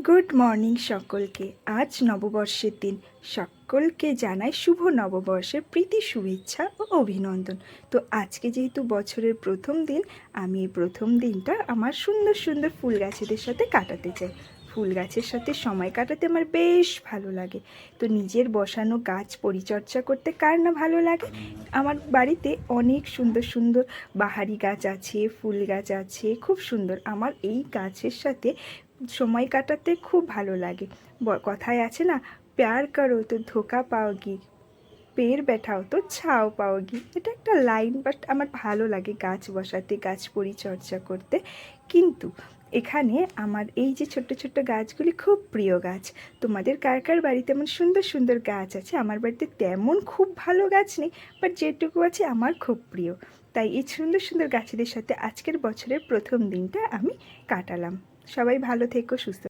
Good morning সকলকে। আজ নববর্ষের দিন। সকলকে জানাই শুভ নববর্ষের প্রীতি শুভেচ্ছা ও অভিনন্দন। তো আজকে যেহেতু বছরের প্রথম দিন, আমি এই প্রথম দিনটা আমার সুন্দর সুন্দর ফুল গাছেদের সাথে কাটাতে চাই। ফুল গাছের সাথে সময় কাটাতে আমার বেশ ভালো লাগে। তো নিজের বসানো গাছ পরিচর্যা করতে কার না ভালো লাগে। আমার বাড়িতে অনেক সুন্দর সুন্দর বাহারি গাছ আছে, ফুল গাছ আছে, খুব সুন্দর। আমার এই গাছের সাথে সময় কাটাতে খুব ভালো লাগে। কথায় আছে না, প্যার করো তো ধোকা পাওগি, পেড় बैठाओ তো ছাও পাওগি। এটা একটা লাইন, বাট আমার ভালো লাগে গাছ বসাতে, গাছ পরিচর্যা করতে। কিন্তু এখানে আমার এই যে ছোট্ট ছোট্ট গাছগুলি খুব প্রিয় গাছ। তোমাদের কার কার বাড়িতে এমন সুন্দর সুন্দর গাছ আছে? আমার বাড়িতে তেমন খুব ভালো গাছ নেই, বাট যেটুকু আছে আমার খুব প্রিয়। তাই এই সুন্দর সুন্দর গাছেদের সাথে আজকের বছরের প্রথম দিনটা আমি কাটালাম। সবাই ভালো থেকো, সুস্থ